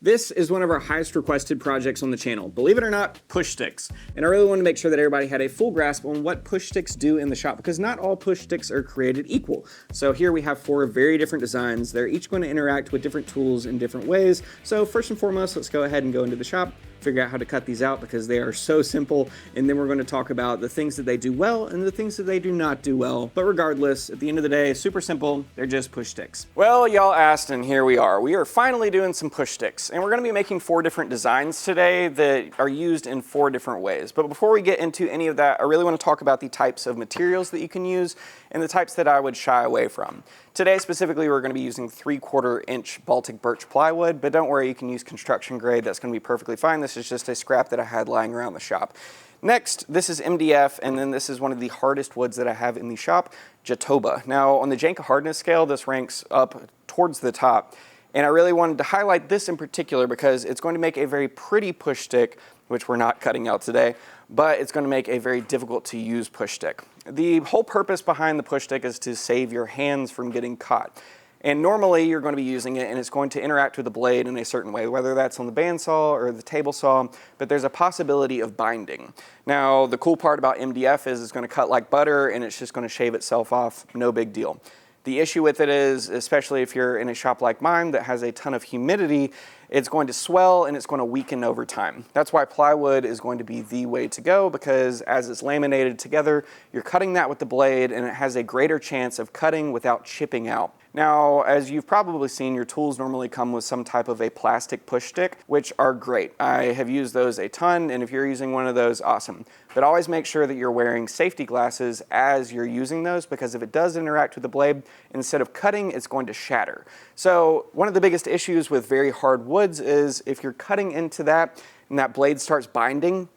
This is one of our highest requested projects on the channel. Believe it or not, push sticks. And I really wanted to make sure that everybody had a full grasp on what push sticks do in the shop, because not all push sticks are created equal. So here we have 4 very different designs. They're each going to interact with different tools in different ways. So first and foremost, let's go ahead and go into the shop, figure out how to cut these out because they are so simple, and then we're going to talk about the things that they do well and the things that they do not do well. But regardless, at the end of the day, super simple, they're just push sticks. Well, y'all asked and here we are. We are finally doing some push sticks, and we're going to be making 4 different designs today that are used in 4 different ways. But before we get into any of that, I really want to talk about the types of materials that you can use and the types that I would shy away from. Today specifically, we're going to be using 3/4 inch Baltic birch plywood, but don't worry, you can use construction grade. That's going to be perfectly fine. This is just a scrap that I had lying around the shop. Next, this is MDF, and then this is one of the hardest woods that I have in the shop, Jatoba. Now, on the Janka hardness scale, this ranks up towards the top, and I really wanted to highlight this in particular because it's going to make a very pretty push stick, which we're not cutting out today, but it's going to make a very difficult to use push stick. The whole purpose behind the push stick is to save your hands from getting caught. And normally you're going to be using it and it's going to interact with the blade in a certain way, whether that's on the bandsaw or the table saw, but there's a possibility of binding. Now, the cool part about MDF is it's going to cut like butter and it's just going to shave itself off, no big deal. The issue with it is, especially if you're in a shop like mine that has a ton of humidity, it's going to swell and it's going to weaken over time. That's why plywood is going to be the way to go, because as it's laminated together, you're cutting that with the blade and it has a greater chance of cutting without chipping out. Now, as you've probably seen, your tools normally come with some type of a plastic push stick, which are great. I have used those a ton, and if you're using one of those, awesome. But always make sure that you're wearing safety glasses as you're using those, because if it does interact with the blade, instead of cutting, it's going to shatter. So one of the biggest issues with very hard woods is if you're cutting into that and that blade starts binding,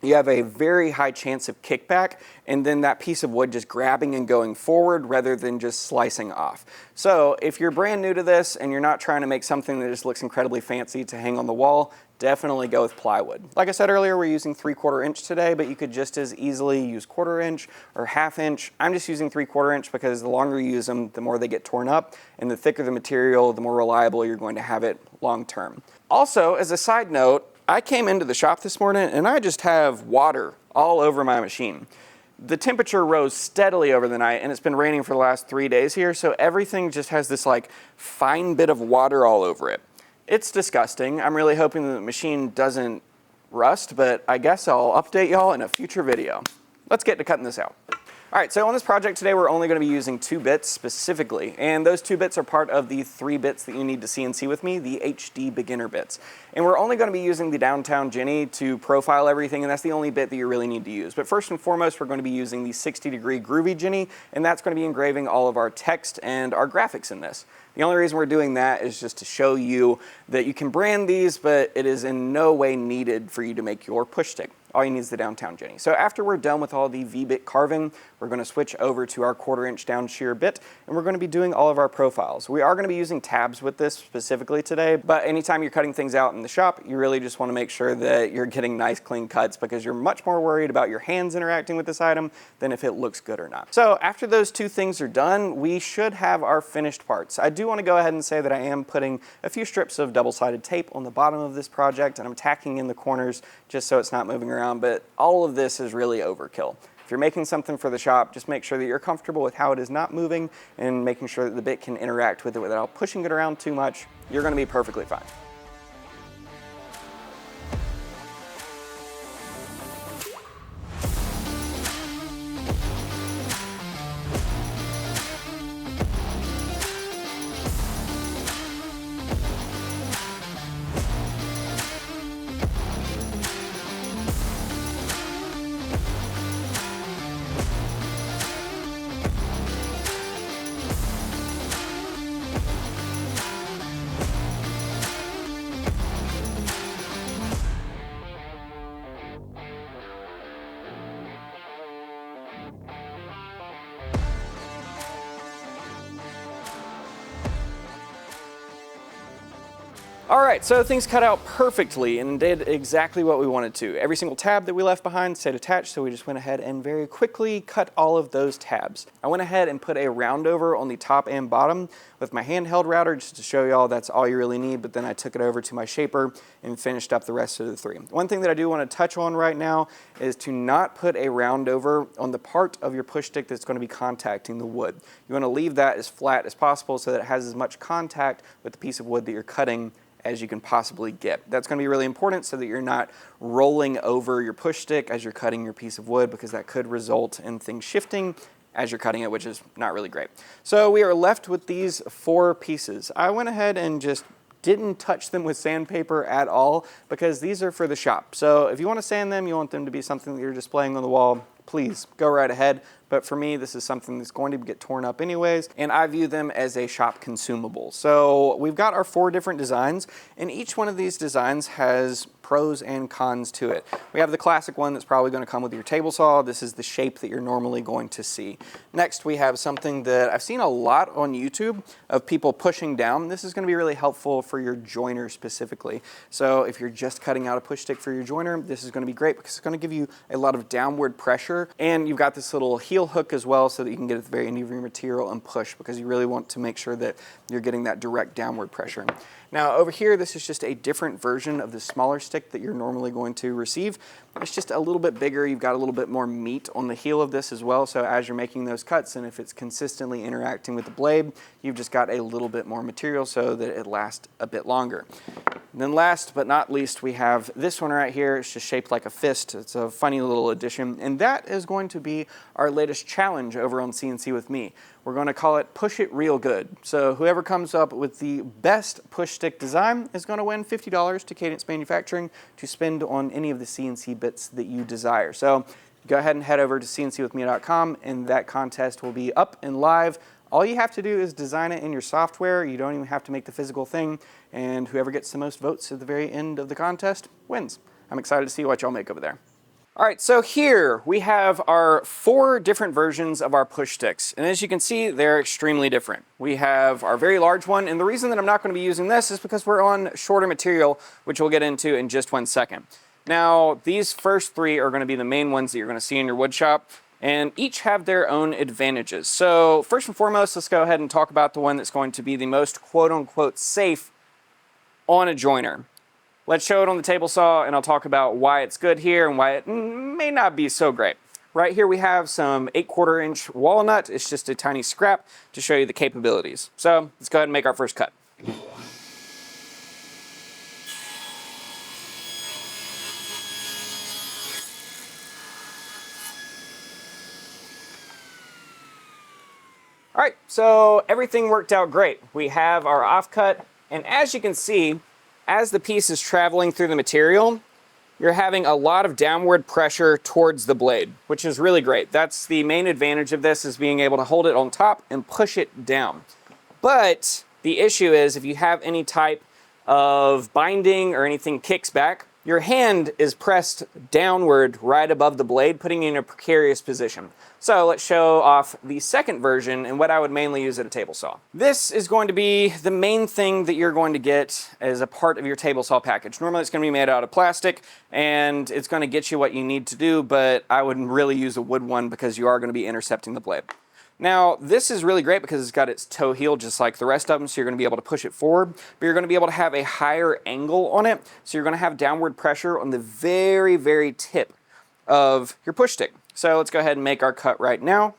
you have a very high chance of kickback, and then that piece of wood just grabbing and going forward rather than just slicing off. So if you're brand new to this and you're not trying to make something that just looks incredibly fancy to hang on the wall, definitely go with plywood. Like I said earlier, we're using 3/4 inch today, but you could just as easily use 1/4 inch or 1/2 inch. I'm just using 3/4 inch because the longer you use them, the more they get torn up, and the thicker the material, the more reliable you're going to have it long term. Also, as a side note, I came into the shop this morning and I just have water all over my machine. The temperature rose steadily over the night and it's been raining for the last 3 days here, so everything just has this like fine bit of water all over it. It's disgusting. I'm really hoping that the machine doesn't rust, but I guess I'll update y'all in a future video. Let's get to cutting this out. All right, so on this project today, we're only going to be using 2 bits specifically, and those 2 bits are part of the 3 bits that you need to CNC with me, the HD beginner bits. And we're only going to be using the downtown Jenny to profile everything, and that's the only bit that you really need to use. But first and foremost, we're going to be using the 60-degree groovy Jenny, and that's going to be engraving all of our text and our graphics in this. The only reason we're doing that is just to show you that you can brand these, but it is in no way needed for you to make your push stick. All you need is the downtown Jenny. So after we're done with all the V-bit carving, we're going to switch over to our 1/4 inch down shear bit, and we're going to be doing all of our profiles. We are going to be using tabs with this specifically today, but anytime you're cutting things out in the shop, you really just want to make sure that you're getting nice clean cuts, because you're much more worried about your hands interacting with this item than if it looks good or not. So after those 2 things are done, we should have our finished parts. I do want to go ahead and say that I am putting a few strips of double-sided tape on the bottom of this project, and I'm tacking in the corners just so it's not moving around, but all of this is really overkill. If you're making something for the shop, just make sure that you're comfortable with how it is not moving and making sure that the bit can interact with it without pushing it around too much. You're going to be perfectly fine. All right, so things cut out perfectly and did exactly what we wanted to. Every single tab that we left behind stayed attached, so we just went ahead and very quickly cut all of those tabs. I went ahead and put a round over on the top and bottom with my handheld router just to show y'all that's all you really need, but then I took it over to my shaper and finished up the rest of the three. One thing that I do want to touch on right now is to not put a round over on the part of your push stick that's going to be contacting the wood. You want to leave that as flat as possible so that it has as much contact with the piece of wood that you're cutting as you can possibly get. That's going to be really important so that you're not rolling over your push stick as you're cutting your piece of wood, because that could result in things shifting as you're cutting it, which is not really great. So we are left with these 4 pieces. I went ahead and just didn't touch them with sandpaper at all because these are for the shop. So if you want to sand them, you want them to be something that you're displaying on the wall, please go right ahead. But for me, this is something that's going to get torn up anyways, and I view them as a shop consumable. So we've got our 4 different designs, and each one of these designs has pros and cons to it. We have the classic one that's probably going to come with your table saw. This is the shape that you're normally going to see. Next, we have something that I've seen a lot on YouTube of people pushing down. This is going to be really helpful for your joiner specifically. So if you're just cutting out a push stick for your joiner, this is going to be great because it's going to give you a lot of downward pressure, and you've got this little heel hook as well so that you can get at the very end of your material and push, because you really want to make sure that you're getting that direct downward pressure. Now over here, this is just a different version of the smaller stick that you're normally going to receive. It's just a little bit bigger. You've got a little bit more meat on the heel of this as well. So as you're making those cuts, and if it's consistently interacting with the blade, you've just got a little bit more material so that it lasts a bit longer. And then last but not least, we have this one right here. It's just shaped like a fist. It's a funny little addition, and that is going to be our latest challenge over on CNC with me. We're going to call it Push It Real Good. So whoever comes up with the best push stick design is going to win $50 to Cadence Manufacturing to spend on any of the CNC bits that you desire. So go ahead and head over to cncwithme.com, and that contest will be up and live. All you have to do is design it in your software. You don't even have to make the physical thing, and whoever gets the most votes at the very end of the contest wins. I'm excited to see what y'all make over there. All right, so here we have our 4 different versions of our push sticks, and as you can see, they're extremely different. We have our very large one, and the reason that I'm not going to be using this is because we're on shorter material, which we'll get into in just 1 second. Now, these first 3 are going to be the main ones that you're going to see in your wood shop, and each have their own advantages. So first and foremost, let's go ahead and talk about the one that's going to be the most quote-unquote safe on a joiner. Let's show it on the table saw, and I'll talk about why it's good here and why it may not be so great. Right here we have some 8/4 inch walnut. It's just a tiny scrap to show you the capabilities. So let's go ahead and make our first cut. All right, so everything worked out great. We have our offcut, and as you can see, as the piece is traveling through the material, you're having a lot of downward pressure towards the blade, which is really great. That's the main advantage of this, is being able to hold it on top and push it down. But the issue is if you have any type of binding or anything kicks back, your hand is pressed downward right above the blade, putting you in a precarious position. So let's show off the second version and what I would mainly use at a table saw. This is going to be the main thing that you're going to get as a part of your table saw package. Normally it's going to be made out of plastic, and it's going to get you what you need to do, but I would really use a wood one because you are going to be intercepting the blade. Now, this is really great because it's got its toe heel just like the rest of them, so you're going to be able to push it forward, but you're going to be able to have a higher angle on it, so you're going to have downward pressure on the very, very tip of your push stick. So let's go ahead and make our cut right now.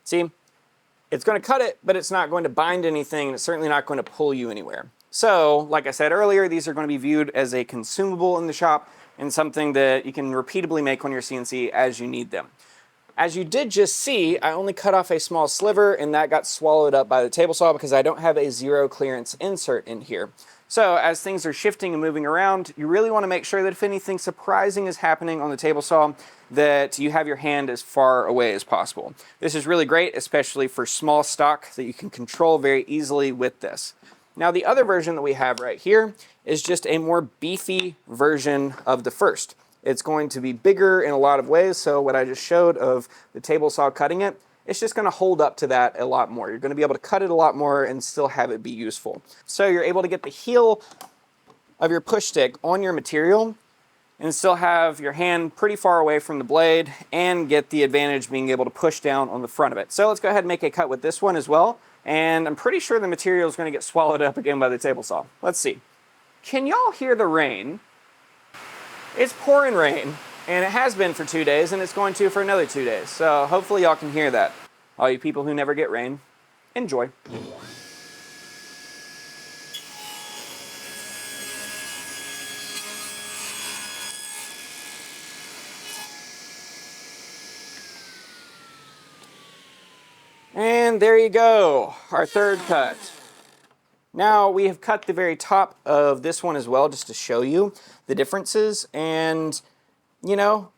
See? It's going to cut it, but it's not going to bind anything, and it's certainly not going to pull you anywhere. So, like I said earlier, these are going to be viewed as a consumable in the shop and something that you can repeatably make on your CNC as you need them. As you did just see, I only cut off a small sliver, and that got swallowed up by the table saw because I don't have a zero clearance insert in here. So as things are shifting and moving around, you really want to make sure that if anything surprising is happening on the table saw, that you have your hand as far away as possible. This is really great, especially for small stock that you can control very easily with this. Now the other version that we have right here is just a more beefy version of the first. It's going to be bigger in a lot of ways, so what I just showed of the table saw cutting it, it's just going to hold up to that a lot more. You're going to be able to cut it a lot more and still have it be useful. So you're able to get the heel of your push stick on your material and still have your hand pretty far away from the blade and get the advantage being able to push down on the front of it. So let's go ahead and make a cut with this one as well. And I'm pretty sure the material is going to get swallowed up again by the table saw. Let's see. Can y'all hear the rain? It's pouring rain, and it has been for 2 days, and it's going to for another 2 days. So hopefully y'all can hear that. All you people who never get rain, enjoy. And there you go, our third cut. Now we have cut the very top of this one as well, just to show you the differences. And you know,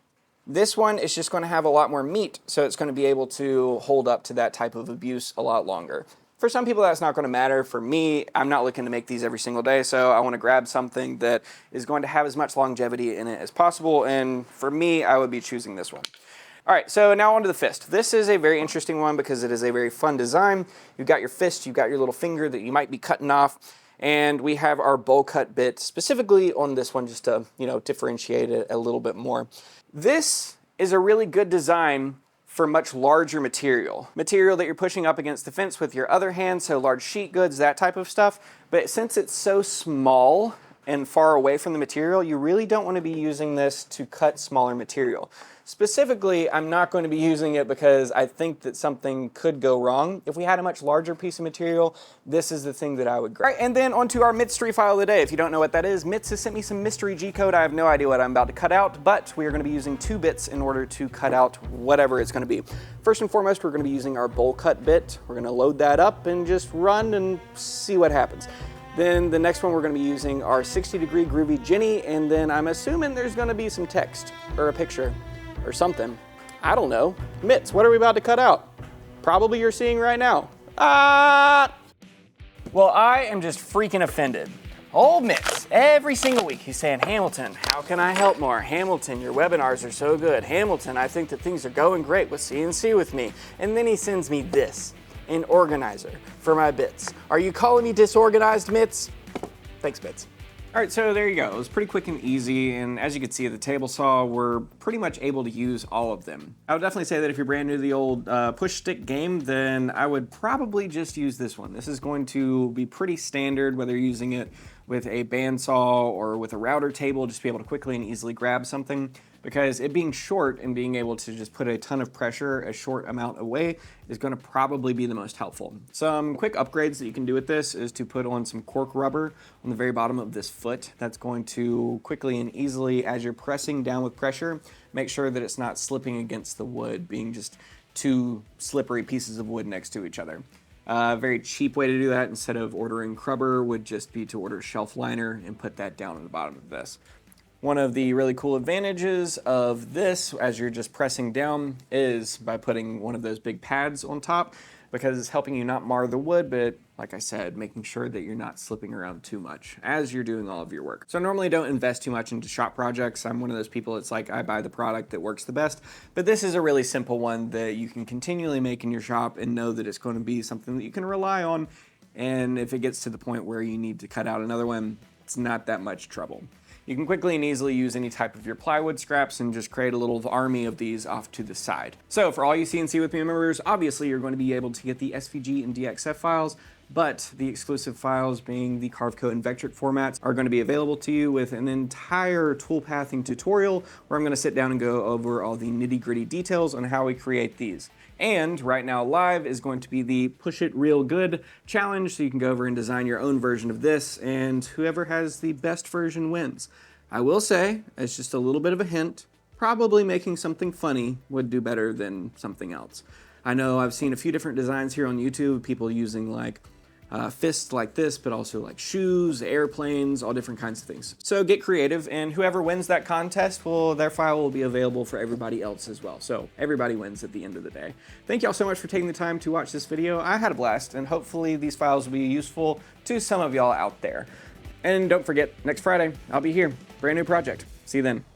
this one is just going to have a lot more meat, so it's going to be able to hold up to that type of abuse a lot longer. For some people that's not going to matter. For me, I'm not looking to make these every single day, so I want to grab something that is going to have as much longevity in it as possible, and for me, I would be choosing this one. All right, so now onto the fist. This is a very interesting one because it is a very fun design. You've got your fist, you've got your little finger that you might be cutting off, and we have our bowl cut bit specifically on this one just to, you know, differentiate it a little bit more. This is a really good design for much larger material that you're pushing up against the fence with your other hand, so large sheet goods, that type of stuff. But since it's so small and far away from the material, you really don't want to be using this to cut smaller material. Specifically, I'm not going to be using it because I think that something could go wrong. If we had a much larger piece of material, this is the thing that I would grab. All right, and then onto our Mitz street file of the day. If you don't know what that is, Mitz has sent me some mystery G-code. I have no idea what I'm about to cut out, but we are going to be using 2 bits in order to cut out whatever it's going to be. First and foremost, we're going to be using our bowl cut bit. We're going to load that up and just run and see what happens. Then the next one we're going to be using our 60-degree groovy Jenny, and then I'm assuming there's going to be some text or a picture or something. I don't know. Mitz, what are we about to cut out? Probably you're seeing right now. Well, I am just freaking offended. Old Mitz, every single week he's saying, Hamilton, how can I help more? Hamilton, your webinars are so good. Hamilton, I think that things are going great with CNC with me. And then he sends me this, an organizer for my bits. Are you calling me disorganized, Mitz? Thanks, Mitz. All right, so there you go. It was pretty quick and easy, and as you can see at the table saw, we're pretty much able to use all of them. I would definitely say that if you're brand new to the old push stick game, then I would probably just use this one. This is going to be pretty standard, whether you're using it with a bandsaw or with a router table, just to be able to quickly and easily grab something, because it being short and being able to just put a ton of pressure a short amount away is going to probably be the most helpful. Some quick upgrades that you can do with this is to put on some cork rubber on the very bottom of this foot. That's going to quickly and easily, as you're pressing down with pressure, make sure that it's not slipping against the wood, being just 2 slippery pieces of wood next to each other. A very cheap way to do that, instead of ordering crubber, would just be to order shelf liner and put that down on the bottom of this. One of the really cool advantages of this, as you're just pressing down, is by putting one of those big pads on top, because it's helping you not mar the wood, but like I said, making sure that you're not slipping around too much as you're doing all of your work. So I normally don't invest too much into shop projects. I'm one of those people, it's like I buy the product that works the best, but this is a really simple one that you can continually make in your shop and know that it's going to be something that you can rely on, and if it gets to the point where you need to cut out another one, it's not that much trouble. You can quickly and easily use any type of your plywood scraps and just create a little army of these off to the side. So for all you CNC with me members, obviously you're going to be able to get the SVG and DXF files, but the exclusive files, being the Carveco and Vectric formats, are going to be available to you with an entire toolpathing tutorial where I'm going to sit down and go over all the nitty-gritty details on how we create these. And right now live is going to be the Push It Real Good challenge, so you can go over and design your own version of this, and whoever has the best version wins. I will say, as just a little bit of a hint, probably making something funny would do better than something else. I know I've seen a few different designs here on YouTube, people using like fists like this, but also like shoes, airplanes, all different kinds of things. So get creative, and whoever wins that contest, well, their file will be available for everybody else as well. So everybody wins at the end of the day. Thank y'all so much for taking the time to watch this video. I had a blast, and hopefully these files will be useful to some of y'all out there. And don't forget, next Friday, I'll be here. Brand new project. See you then.